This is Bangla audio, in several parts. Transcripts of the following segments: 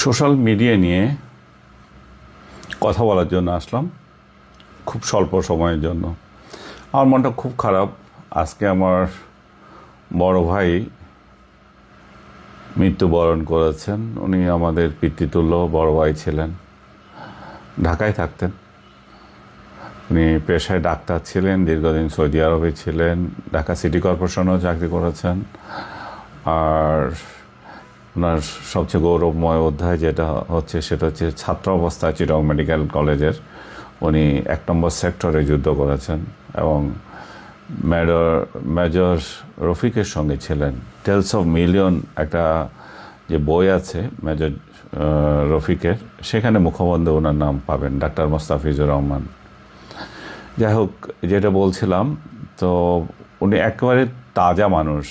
সোশ্যাল মিডিয়া নিয়ে কথা বলার জন্য আসলাম, খুব স্বল্প সময়ের জন্য। আমার মনটা খুব খারাপ। আজকে আমার বড় ভাই মৃত্যুবরণ করেছেন। উনি আমাদের পিতৃতুল্য বড় ভাই ছিলেন, ঢাকায় থাকতেন। উনি পেশায় ডাক্তার ছিলেন, দীর্ঘদিন সৌদি আরবে ছিলেন, ঢাকা সিটি কর্পোরেশনেও চাকরি করেছেন। আর ওনার সবচেয়ে গৌরবময় অধ্যায় যেটা হচ্ছে সেটা হচ্ছে ছাত্র অবস্থায় চিটং মেডিকেল কলেজের উনি 1 নম্বর সেক্টরে যুদ্ধ করেছেন এবং মেজর রফিকের সঙ্গে ছিলেন। টেলস অফ মিলিয়ন একটা যে বই আছে মেজর রফিকের, সেখানে মুখবন্ধে ওনার নাম পাবেন, ডাক্তার মোস্তাফিজুর রহমান। যাই হোক, যেটা বলছিলাম, তো উনি একেবারে তাজা মানুষ।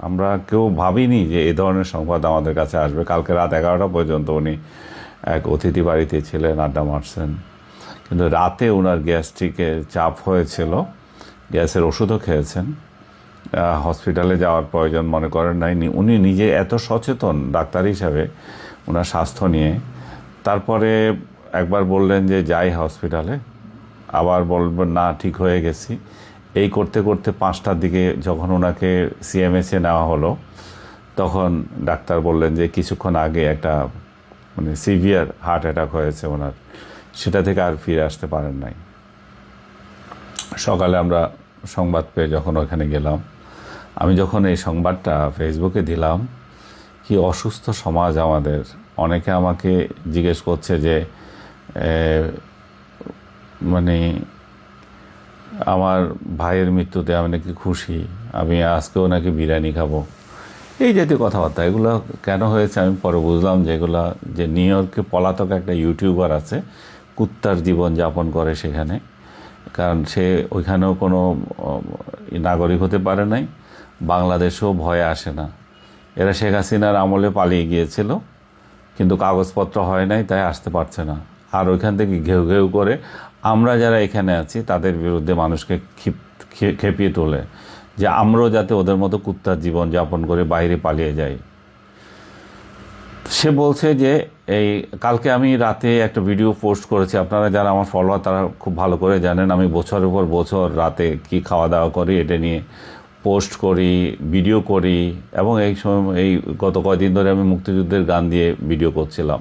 আমরা কেউ ভাবিনি যে এই ধরনের সংবাদ আমাদের কাছে আসবে। কালকে রাত 11টা পর্যন্ত উনি এক অতিথি বাড়িতে ছিলেন, আড্ডা মারছেন। কিন্তু রাতে ওনার গ্যাস্ট্রিকের চাপ হয়েছিল, গ্যাসের ওষুধও খেয়েছেন, হসপিটালে যাওয়ার প্রয়োজন মনে করেন নাই। উনি নিজে এত সচেতন ডাক্তার হিসাবে ওনার স্বাস্থ্য নিয়ে। তারপরে একবার বললেন যে যাই হসপিটালে, আবার বলবেন না ঠিক হয়ে গেছি। এই করতে করতে 5টার দিকে যখন ওনাকে সিএমএসে নেওয়া হলো, তখন ডাক্তার বললেন যে কিছুক্ষণ আগে একটা সিভিয়ার হার্ট অ্যাটাক হয়েছে ওনার, সেটা থেকে আর ফিরে আসতে পারেন নাই। সকালে আমরা সংবাদ পেয়ে যখন ওখানে গেলাম, আমি যখন এই সংবাদটা ফেসবুকে দিলাম, কি অসুস্থ সমাজ আমাদের। অনেকে আমাকে জিজ্ঞেস করছে যে আমার ভাইয়ের মৃত্যুতে আমি নাকি খুশি, আমি আজকেও নাকি বিরিয়ানি খাবো, এই জাতীয় কথাবার্তা। এগুলো কেন হয়েছে আমি পরে বুঝলাম যে এগুলো যে নিউ ইয়র্কে পলাতক একটা ইউটিউবার আছে, কুত্তার জীবন যাপন করে সেখানে। কারণ সে ওইখানেও কোনো নাগরিক হতে পারে নাই, বাংলাদেশেও ভয়ে আসে না। এরা শেখ হাসিনার আমলে পালিয়ে গিয়েছিল, কিন্তু কাগজপত্র হয় নাই, তাই আসতে পারছে না। আর ওইখান থেকে ঘেউ ঘেউ করে আমরা যারা এখানে আছি তাদের বিরুদ্ধে মানুষকে খেপিয়ে তোলে যে আমরাও যাতে ওদের মতো কুত্তার জীবন যাপন করে বাইরে পালিয়ে যাই। সে বলছে যে এই কালকে আমি রাতে একটা ভিডিও পোস্ট করেছি, আপনারা যারা আমার ফলোয়ার তারা খুব ভালো করে জানেন আমি বছরের পর বছর রাতে কি খাওয়া দাওয়া করি এটা নিয়ে পোস্ট করি, ভিডিও করি। এবং এই গত কয়েকদিন ধরে আমি মুক্তিযুদ্ধের গান দিয়ে ভিডিও করছিলাম।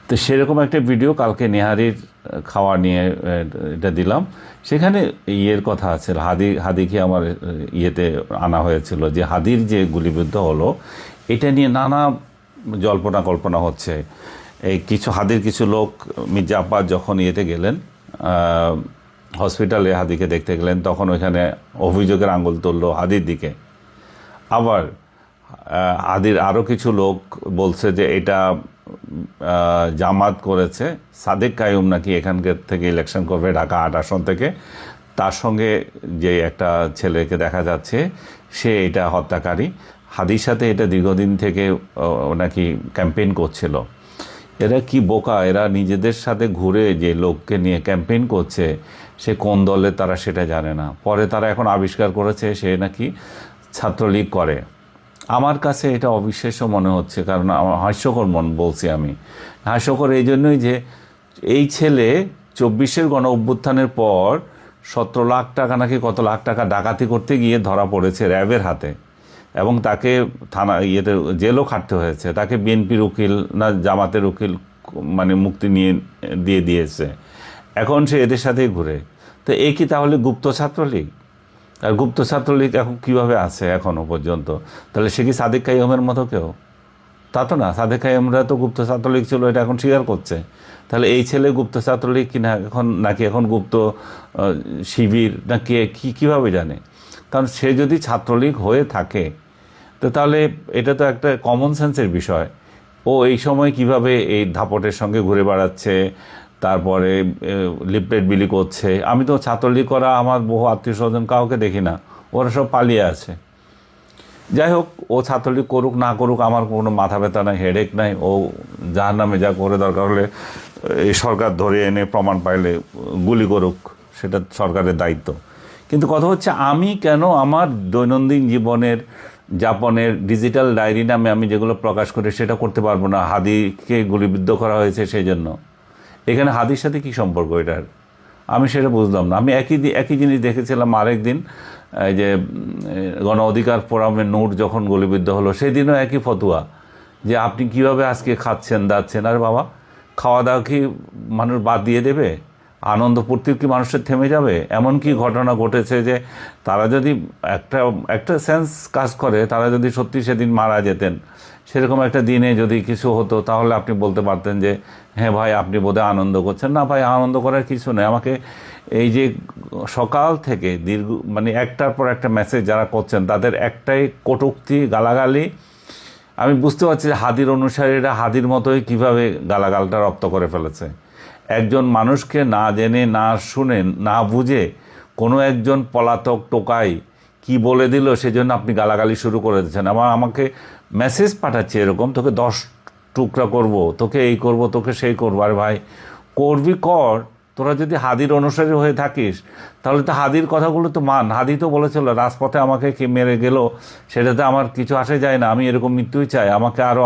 তো সেরকম একটা ভিডিও কালকে নেহারির খাওয়া নিয়ে এটা দিলাম। সেখানে ইয়ের কথা আছে, হাদিকে আমার ইয়েতে আনা হয়েছিল যে হাদির যে গুলিবিদ্ধ হলো এটা নিয়ে নানা জল্পনা কল্পনা হচ্ছে। এই হাদির কিছু লোক মির্জা আব্বাস যখন ইয়েতে গেলেন হসপিটালে, হাদিকে দেখতে গেলেন, তখন ওইখানে অভিযোগের আঙুল তুললো হাদির দিকে। আবার হাদির আরও কিছু লোক বলছে যে এটা জামাত করেছে, সাদেক কাইয়ুম নাকি এখানকার থেকে ইলেকশন করবে ঢাকা 8 আসন থেকে, তার সঙ্গে যে একটা ছেলেকে দেখা যাচ্ছে সে এটা হত্যাকারী। হাদির সাথে এটা দীর্ঘদিন থেকে নাকি ক্যাম্পেইন করছিল। এরা কি বোকা, এরা নিজেদের সাথে ঘুরে যে লোককে নিয়ে ক্যাম্পেইন করছে সে কোন দলে তারা সেটা জানে না। পরে তারা এখন আবিষ্কার করেছে সে নাকি ছাত্রলীগ করে। আমার কাছে এটা অবিশ্বাস্য মনে হচ্ছে, কারণ আমার হাস্যকর বলছি আমি। হাস্যকর এই জন্যই যে এই ছেলে 24-এর গণ অভ্যুত্থানের পর 17 লাখ টাকা নাকি কত লাখ টাকা ডাকাতি করতে গিয়ে ধরা পড়েছে র্যাবের হাতে, এবং তাকে ইয়েতে জেলও খাটতে হয়েছে। তাকে বিএনপির উকিল না জামাতের উকিল মুক্তি দিয়ে দিয়েছে। এখন সে এদের সাথেই ঘুরে। তো এই কি তাহলে গুপ্ত ছাত্রলীগ? আর গুপ্ত ছাত্রলীগ এখন কীভাবে আছে এখনও পর্যন্ত? তাহলে সে কি সাদেক কাইয়ুমের মতো কেউ? তা তো না, সাদেক কাইয়ুমরা তো গুপ্ত ছাত্রলীগ ছিল, এটা এখন স্বীকার করছে। তাহলে এই ছেলে গুপ্ত ছাত্রলীগ কিনা নাকি এখন গুপ্ত শিবির না কীভাবে জানে? কারণ সে যদি ছাত্রলীগ হয়ে থাকে তো তাহলে এটা তো একটা কমন সেন্সের বিষয়। ও এই সময় কিভাবে এই ধাপটের সঙ্গে ঘুরে বেড়াচ্ছে, তারপরে লিফলেট বিলি করছে। আমি তো ছাত্রলীগ করা আমার বহু আত্মীয় স্বজন কাউকে দেখি না, ওরা সব পালিয়ে আছে। যাই হোক, ও ছাত্রলীগ করুক না করুক আমার কোনো মাথা ব্যথা নাই, হেডেক নাই। ও যার নামে যা করে, দরকার হলে এই সরকার ধরে এনে প্রমাণ পাইলে গুলি করুক, সেটা সরকারের দায়িত্ব। কিন্তু কথা হচ্ছে আমি কেন আমার দৈনন্দিন জীবনের জাপানের ডিজিটাল ডায়েরি নামে আমি যেগুলো প্রকাশ করি সেটা করতে পারবো না, হাদিকে গুলিবিদ্ধ করা হয়েছে সেই জন্য। এখানে হাদির সাথে কি সম্পর্ক এটার? আমি সেটা বুঝলাম না। আমি একই জিনিস দেখেছিলাম আরেক দিন, এই যে গণ অধিকার ফোরামের নূর যখন গুলিবিদ্ধ হলো, সেদিনও একই ফতুয়া যে আপনি কিভাবে আজকে খাচ্ছেন দাচ্ছেন। আরে বাবা, খাওয়া দাওয়া কি মানুষ বাদ দিয়ে দেবে? আনন্দ ফুর্তির কি মানুষের থেমে যাবে? এমন কি ঘটনা ঘটেছে যে তারা যদি একটা সেন্স কাজ করে, তারা যদি সত্যি সেদিন মারা যেতেন, সেরকম একটা দিনে যদি কিছু হতো, তাহলে আপনি বলতে পারতেন যে হ্যাঁ ভাই, আপনি বোধহয় আনন্দ করছেন। না ভাই, আনন্দ করার কিছু নেই। আমাকে এই যে সকাল থেকে দীর্ঘ মানে একটার পর একটা মেসেজ যারা করছেন, তাদের একটাই কটূক্তি, গালাগালি। আমি বুঝতে পারছি যে হাদির অনুসারীরা হাদির মতোই কীভাবে গালাগালটা রপ্ত করে ফেলেছে। একজন মানুষকে না জেনে, না শুনে, না বুঝে কোনো একজন পলাতক টোকাই কি বলে দিল, সেজন্য আপনি গালাগালি শুরু করে দিচ্ছেন। আমাকে মেসেজ পাঠাচ্ছে এরকম, তোকে 10 টুকরা করব, তোকে এই করব, তোকে সেই করবো। আর ভাই, করবি কর। তোরা যদি হাদির অনুসারী হয়ে থাকিস, তাহলে তো হাদির কথাগুলো তো মান। হাদি তো বলেছিল রাজপথে আমাকে কে মেরে গেল সেটাতে আমার কিছু আসে যায় না, আমি এরকম মৃত্যুই চাই। আমাকে আরও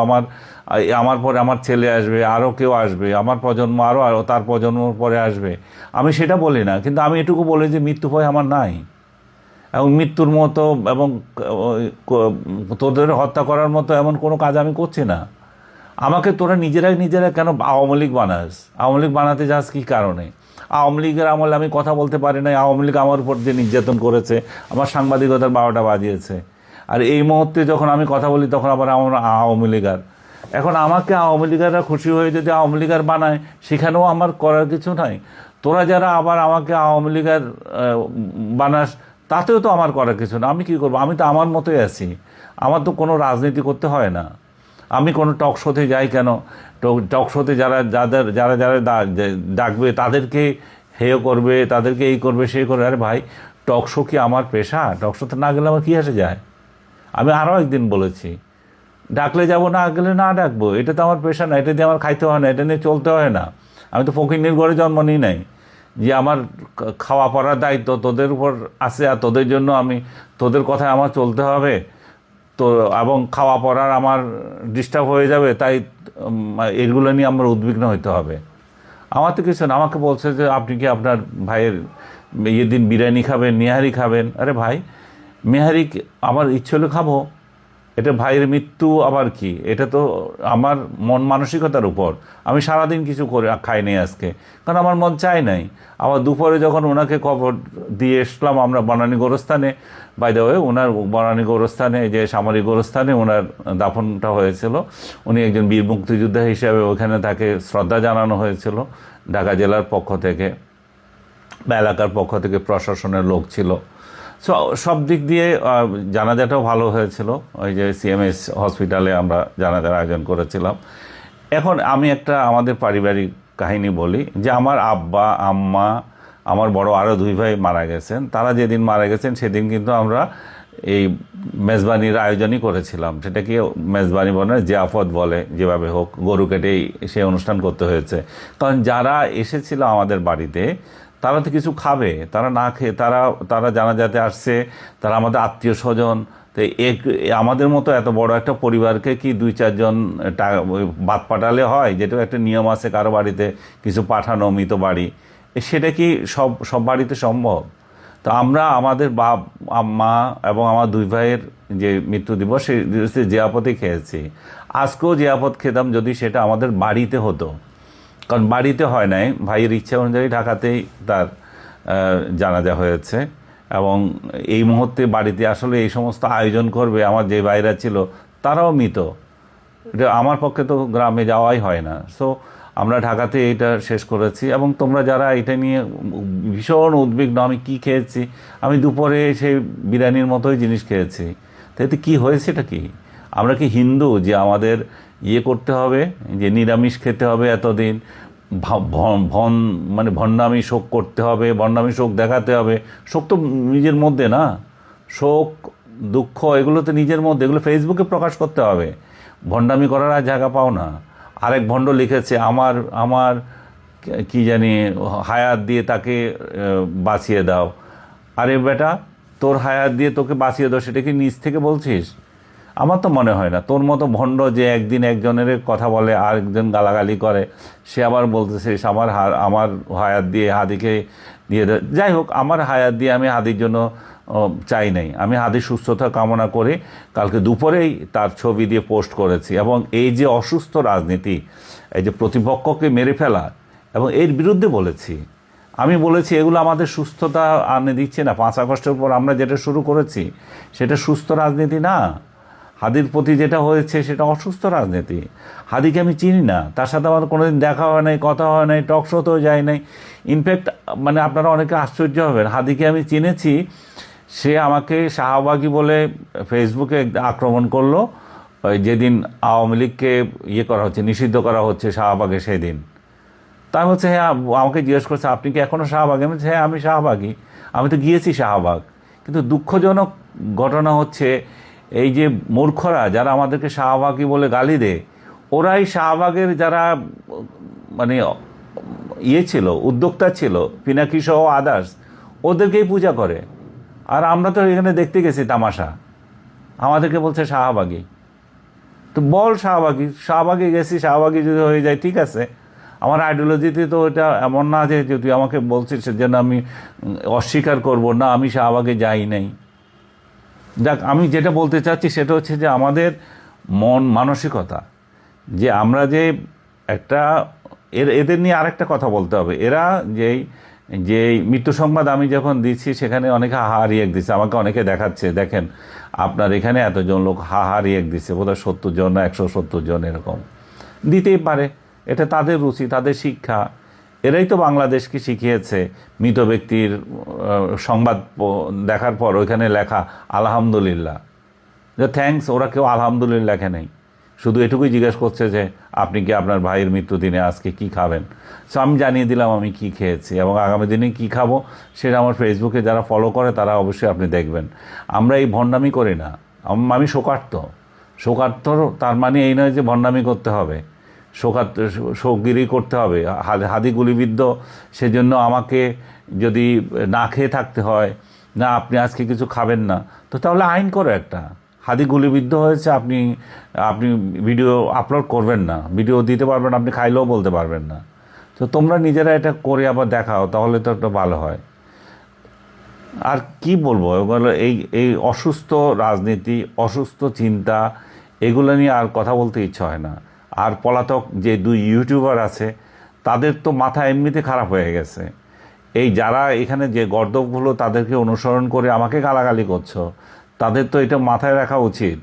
আমার পরে আমার ছেলে আসবে, আরও কেউ আসবে, আমার প্রজন্ম আরও তার প্রজন্মর পরে আসবে, আমি সেটা বলি না। কিন্তু আমি এটুকু বলি যে মৃত্যু ভয় আমার নাই, এবং মৃত্যুর মতো এবং তোদের হত্যা করার মতো এমন কোনো কাজ আমি করছি না। আমাকে তোরা নিজেরা কেন আওয়ামী লীগ বানাস? আওয়ামী লীগ বানাতে যাস কী কারণে? আওয়ামী লীগের আমলে আমি কথা বলতে পারি না। আওয়ামী লীগ আমার উপর যে নির্যাতন করেছে, আমার সাংবাদিকতার 12টা বাজিয়েছে। আর এই মুহূর্তে যখন আমি কথা বলি, তখন আবার আমার আওয়ামী লীগার। এখন আমাকে আওয়ামী লীগাররা খুশি হয়ে যদি আওয়ামী লীগার বানায়, সেখানেও আমার করার কিছু নাই। তোরা যারা আবার আমাকে আওয়ামী লীগার বানাস, তাতেও তো আমার করার কিছু না। আমি কী করবো? আমি তো আমার মতোই আছি। আমার তো কোনো রাজনীতি করতে হয় না। আমি কোনো টক শোতে যাই কেন? টক শোতে যারা ডাকবে তাদেরকে হেয় করবে, তাদেরকে এই করবে সেই করবে। আরে ভাই, টক শো কি আমার পেশা? টক শোতে না গেলে আমার কী আসে যায়? আমি আরও একদিন বলেছি, ডাকলে যাব, না গেলে না ডাকবো। এটা তো আমার পেশা না, এটা দিয়ে আমার খাইতে হয় না, এটা নিয়ে চলতে হয় না। আমি তো ফকিন্নির ঘরে জন্ম নিই নাই যে আমার খাওয়া পড়ার দায়িত্ব তোদের উপর আছে, আর তোদের জন্য তোদের কথায় আমার চলতে হবে তো, এবং খাওয়া পড়ার আমার ডিস্টার্ব হয়ে যাবে, তাই এগুলো নিয়ে আমার উদ্বিগ্ন হইতে হবে। আমার তো কিছু না। আমাকে বলছে যে আপনি কি আপনার ভাইয়ের দিন বিরিয়ানি খাবেন, নেহারি খাবেন? আরে ভাই, মেহারি আমার ইচ্ছে হলে খাবো। এটা ভাইয়ের মৃত্যু আবার কি? এটা তো আমার মন মানসিকতার উপর। আমি সারাদিন কিছু করে খাইনি আজকে, কারণ আমার মন চায় নাই। আবার দুপুরে যখন ওনাকে কবর দিয়ে এসলাম আমরা বনানী গোরস্থানে, বাই দ্য ওয়ে, ওনার বনানী গোরস্থানে, যে সামরিক গোরস্থানে ওনার দাফনটা হয়েছিল। উনি একজন বীর মুক্তিযোদ্ধা হিসাবে ওখানে তাকে শ্রদ্ধা জানানো হয়েছিল ঢাকা জেলার পক্ষ থেকে বা এলাকার পক্ষ থেকে, প্রশাসনের লোক ছিল। সব দিক দিয়ে জানাজাটাও ভালো হয়েছিল। ওই যে সিএমএস হসপিটালে আমরা জানাজার আয়োজন করেছিলাম। এখন আমি আমাদের পারিবারিক কাহিনী বলি যে আমার আব্বা, আম্মা, আমার বড় আরও 2 ভাই মারা গেছেন। তারা যেদিন মারা গেছেন সেদিন কিন্তু আমরা এই মেজবানির আয়োজনই করেছিলাম। সেটাকে মেজবানি বলে, জিয়াফত বলে, যেভাবে হোক গরু কেটেই সেই অনুষ্ঠান করতে হয়েছে। কারণ যারা এসেছিল আমাদের বাড়িতে, তারা তো কিছু খাবে, তারা না খেয়ে তারা জানাজাতে আসছে, তারা আমাদের আত্মীয় স্বজন। তো আমাদের মতো এত বড় একটা পরিবারকে কি 2-4 জন বাদ পাঠালে হয়? যেটা একটা নিয়ম আছে কারো বাড়িতে কিছু পাঠানো, মৃত বাড়ি, সেটা কি সব বাড়িতে সম্ভব? তো আমরা আমাদের বাপ, মা এবং আমার 2 ভাইয়ের যে মৃত্যু দিবস, সেই দিবসে জিয়াপতই খেয়েছি। আজকেও জিয়াপত খেতাম যদি সেটা আমাদের বাড়িতে হতো, কারণ বাড়িতে হয় নাই। ভাইয়ের ইচ্ছা অনুযায়ী ঢাকাতেই তার জানাজা হয়েছে। এবং এই মুহূর্তে বাড়িতে আসলে এই সমস্ত আয়োজন করবে, আমার যে ভাইরা ছিল তারাও মৃত। এটা আমার পক্ষে তো গ্রামে যাওয়াই হয় না। সো আমরা ঢাকাতে এটা শেষ করেছি। এবং তোমরা যারা এটা নিয়ে ভীষণ উদ্বিগ্ন, আমি কি খেয়েছি, আমি দুপুরে সেই বিরিয়ানির মতোই জিনিস খেয়েছি। তো এতে কী হয়েছে? এটা কি আমরা কি হিন্দু যে আমাদের করতে হবে, যে নিরামিষ খেতে হবে এতদিন, ভণ্ডামি শোক করতে হবে, ভণ্ডামি শোক দেখাতে হবে? শোক তো নিজের মধ্যে না, শোক দুঃখ এগুলো তো নিজের মধ্যে, এগুলো ফেসবুকে প্রকাশ করতে হবে। ভণ্ডামি করার আর জায়গা পাও না। আরেক ভণ্ড লিখেছে আমার কি জানি হায়াত দিয়ে তাকে বাঁচিয়ে দাও। আরে বেটা, তোর হায়াত দিয়ে তোকে বাঁচিয়ে দাও, সেটা কি নিজ থেকে বলছিস? আমার তো মনে হয় না তোর মতো ভণ্ড যে একদিন একজনের কথা বলে আর একজন গালাগালি করে, সে আবার বলতেছে আমার হায়াত দিয়ে হাদিকে দিয়ে দেয়। যাই হোক, আমার হায়াত দিয়ে আমি হাদির জন্য চাই নাই, আমি হাদির সুস্থতা কামনা করে কালকে দুপুরেই তার ছবি দিয়ে পোস্ট করেছি। এবং এই যে অসুস্থ রাজনীতি, এই যে প্রতিপক্ষকে মেরে ফেলা, এবং এর বিরুদ্ধে বলেছি। আমি বলেছি এগুলো আমাদের সুস্থতা আনে দিচ্ছে না। 5 আগস্টের পর আমরা যেটা শুরু করেছি সেটা সুস্থ রাজনীতি না। হাদির প্রতি যেটা হয়েছে সেটা অসুস্থ রাজনীতি। হাদিকে আমি চিনি না, তার সাথে আমার কোনোদিন দেখা হয় নাই, কথা হয় নাই, টক শোতেও যায় নাই। ইনফ্যাক্ট মানে আপনারা অনেকে আশ্চর্য হবেন, হাদিকে আমি চিনেছি, সে আমাকে শাহবাগী বলে ফেসবুকে আক্রমণ করলো ওই যেদিন আওয়ামী লীগকে করা হচ্ছে, নিষিদ্ধ করা হচ্ছে শাহবাগে সেদিন। তাই হচ্ছে হ্যাঁ, আমাকে জিজ্ঞেস করছে আপনি কি এখনও শাহবাগে? আমি বলছি হ্যাঁ আমি শাহবাগী, আমি তো গিয়েছি শাহবাগ। কিন্তু দুঃখজনক ঘটনা হচ্ছে এই যে মূর্খরা যারা আমাদেরকে শাহবাগী বলে গালি দেয়, ওরাই শাহবাগের যারা মানে ছিল, উদ্যোক্তা ছিল, পিনাকি সহ আদার্স, ওদেরকেই পূজা করে। আর আমরা তো এখানে দেখতে গেছি তামাশা, আমাদেরকে বলছে শাহবাগী। তো বল শাহবাগী গেছি, শাহবাগী যদি হয়ে যায় ঠিক আছে। আমার আইডিওলজিতে তো এটা এমন না যে তুই আমাকে বলছিস সেজন্য আমি অস্বীকার করব না, আমি শাহবাগে যাই নাই। যাক, আমি যেটা বলতে চাচ্ছি সেটা হচ্ছে যে আমাদের মানসিকতা, যে আমরা যে একটা এদের নিয়ে আরেকটা কথা বলতে হবে। এরা যে মৃত্যু সংবাদ আমি যখন দিচ্ছি সেখানে অনেকে হাহা রিয়েক্ট দিচ্ছে, আমাকে অনেকে দেখাচ্ছে দেখেন আপনার এখানে এতজন লোক হাহা রিয়েক্ট দিচ্ছে, বোধহয় 70 জন না 170 জন এরকম দিতেই পারে। এটা তাদের রুচি, তাদের শিক্ষা। এরাই তো বাংলাদেশকে শিখিয়েছে মৃত ব্যক্তির সংবাদ দেখার পর ওইখানে লেখা আলহামদুলিল্লাহ, যে থ্যাঙ্কস। ওরা কেউ আলহামদুলিল্লাহ লেখে নেই, শুধু এটুকুই জিজ্ঞেস করছে যে আপনি কি আপনার ভাইয়ের মৃত্যুদিনে আজকে কি খাবেন। সো আমি জানিয়ে দিলাম আমি কি খেয়েছি এবং আগামী দিনে কি খাবো সেটা আমার ফেসবুকে যারা ফলো করে তারা অবশ্যই আপনি দেখবেন। আমরা এই ভণ্ডামি করি না, আমি শোকার্ত। তার মানে এই নয় যে ভণ্ডামি করতে হবে, শোকগিরি করতে হবে, হাদি গুলিবিদ্ধ, সেজন্য আমাকে যদি না খেয়ে থাকতে হয়, না আপনি আজকে কিছু খাবেন না, তো তাহলে আইন করো একটা। হাদি গুলিবিদ্ধ হয়েছে, আপনি ভিডিও আপলোড করবেন না, ভিডিও দিতে পারবেন, আপনি খাইলেও বলতে পারবেন না। তো তোমরা নিজেরা এটা করে আবার দেখাও, তাহলে তো একটা ভালো হয়। আর কি বলবো, এগুলো এই অসুস্থ রাজনীতি, অসুস্থ চিন্তা, এগুলো নিয়ে আর কথা বলতে ইচ্ছা হয় না। আর পলাতক যে 2 ইউটিউবার আছে তাদের তো মাথা এমনিতে খারাপ হয়ে গেছে। এই যারা এখানে যে গর্দভগুলো তাদেরকে অনুসরণ করে আমাকে গালাগালি করছো, তাদের তো এটা মাথায় রাখা উচিত।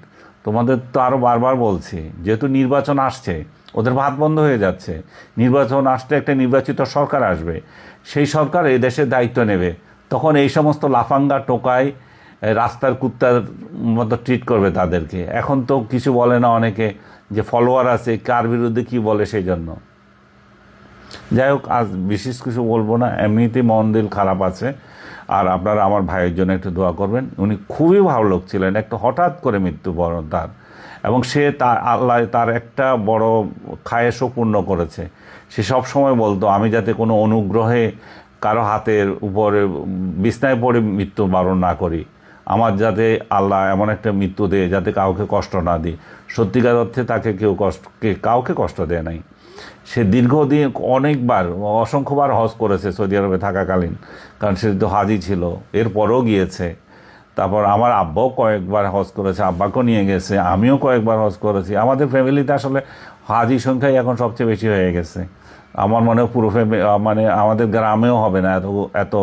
তোমাদের তো আরও বারবার বলছি, যেহেতু নির্বাচন আসছে, ওদের ভাত বন্ধ হয়ে যাচ্ছে, নির্বাচন আসলে একটা নির্বাচিত সরকার আসবে, সেই সরকার এই দেশের দায়িত্ব নেবে, তখন এই সমস্ত লাফাঙ্গা টোকাই রাস্তার কুত্তার মতো ট্রিট করবে তাদেরকে। এখন তো কিছু বলে না অনেকে, যে ফলোয়ার আছে কার বিরুদ্ধে কি বলে সেই জন্য। যাই হোক, আজ বিশেষ কিছু বলবো না, এমনিতেই মন দিল খারাপ আছে। আর আপনারা আমার ভাইয়ের জন্য একটু দোয়া করবেন। উনি খুবই ভালো লোক ছিলেন, একটা হঠাৎ করে মৃত্যুবরণ তার, এবং সে আল্লাহ তার একটা বড় খায়েশও পূর্ণ করেছে। সে সব সময় বলতো আমি যাতে কোনো অনুগ্রহে কারো হাতের উপরে বিছনায় পড়ে মৃত্যুবরণ না করি, আমার যাতে আল্লাহ এমন একটা মৃত্যু দেয় যাতে কাউকে কষ্ট না দিই। সত্যিকার অর্থে তাকে কাউকে কষ্ট দেয় নাই। সে দীর্ঘদিন অনেকবার অসংখ্যবার হজ করেছে সৌদি আরবে থাকাকালীন, কারণ সে তো হাজি ছিল, এরপরও গিয়েছে। তারপর আমার আব্বাও কয়েকবার হজ করেছে, আব্বাকেও নিয়ে গেছে, আমিও কয়েকবার হজ করেছি। আমাদের ফ্যামিলিতে আসলে হাজি সংখ্যাই এখন সবচেয়ে বেশি হয়ে গেছে। আমার মনে হয় পুরো মানে আমাদের গ্রামেও হবে না এত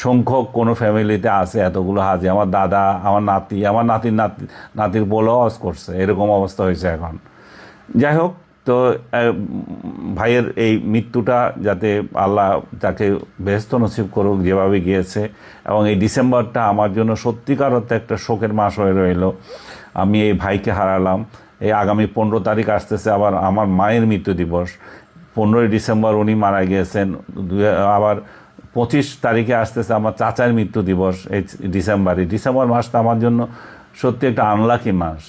সংখ্যক কোনো ফ্যামিলিতে আছে এতগুলো হাজি। আমার দাদা, আমার নাতি, আমার নাতির বলেও হজ করছে, এরকম অবস্থা হয়েছে এখন। যাই হোক, তো ভাইয়ের এই মৃত্যুটা যাতে আল্লাহ তাকে বেহেশত নসিব করুক যেভাবে গিয়েছে। এবং এই ডিসেম্বরটা আমার জন্য সত্যিকার অর্থে একটা শোকের মাস হয়ে রইল। আমি এই ভাইকে হারালাম। এই আগামী 15 তারিখ আসতেছে আবার আমার মায়ের মৃত্যু দিবস। 15ই ডিসেম্বর উনি মারা গিয়েছেন। আবার 25 তারিখে আসতেছে আমার চাচার মৃত্যু দিবস এই ডিসেম্বর মাসটা আমার জন্য সত্যি একটা আনলাকি মাস।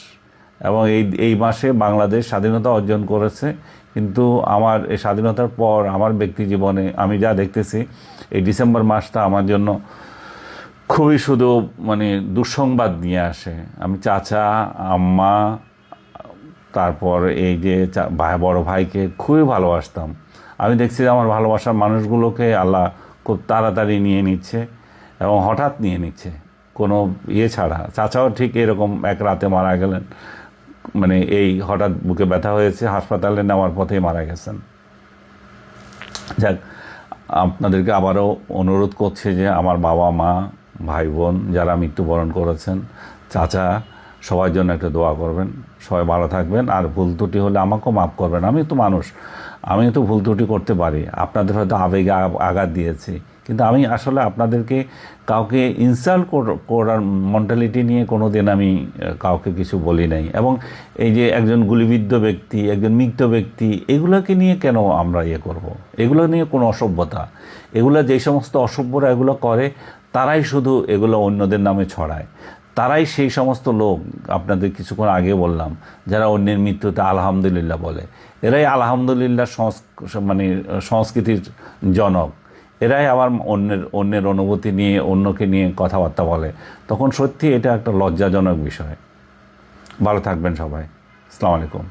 এবং এই মাসে বাংলাদেশ স্বাধীনতা অর্জন করেছে, কিন্তু আমার এই স্বাধীনতার পর আমার ব্যক্তি জীবনে আমি যা দেখতেছি, এই ডিসেম্বর মাসটা আমার জন্য খুবই শুধু মানে দুঃসংবাদ নিয়ে আসে। আমি চাচা, আম্মা, তারপর এই যে বড় ভাইকে খুবই ভালোবাসতাম। আমি দেখছি যে আমার ভালোবাসার মানুষগুলোকে আল্লাহ খুব তাড়াতাড়ি নিয়ে নিচ্ছে এবং হঠাৎ নিয়ে নিচ্ছে, কোনো ইয়ে ছাড়া। চাচাও ঠিক এরকম এক রাতে মারা গেলেন, মানে এই হঠাৎ বুকে ব্যথা হয়েছে, হাসপাতালে নেওয়ার পথেই মারা গেছেন। যাক, আপনাদেরকে আবারও অনুরোধ করছি যে আমার বাবা মা, ভাই বোন যারা মৃত্যুবরণ করেছেন, চাচা, সবার জন্য একটা দোয়া করবেন। সবাই ভালো থাকবেন, আর ভুল ত্রুটি হলে আমাকেও মাফ করবেন। আমি তো মানুষ, আমি তো ভুল ত্রুটি করতে পারি। আপনাদের হয়তো আবেগে আঘাত দিয়েছি, কিন্তু আমি আসলে আপনাদেরকে কাউকে ইনসাল্ট করার মেন্টালিটি নিয়ে কোনো দিন আমি কাউকে কিছু বলি নাই। এবং এই যে একজন গুলিবিদ্ধ ব্যক্তি, একজন মৃত ব্যক্তি, এগুলোকে নিয়ে কেন আমরা ইয়ে করব? এগুলো নিয়ে কোনো অসভ্যতা, এগুলো যেই সমস্ত অসভ্যরা এগুলো করে, তারাই শুধু এগুলো অন্যদের নামে ছড়ায়। তারাই সেই সমস্ত লোক, আপনাদের কিছুক্ষণ আগে বললাম, যারা অন্যের মৃত্যুতে আলহামদুলিল্লাহ বলে। এরাই আলহামদুলিল্লাহ মানে সংস্কৃতির জনক। এরাই আবার অন্যের অনুভূতি নিয়ে, অন্যকে নিয়ে কথাবার্তা বলে। তখন সত্যি এটা একটা লজ্জাজনক বিষয়। ভালো থাকবেন সবাই। আসসালামু আলাইকুম।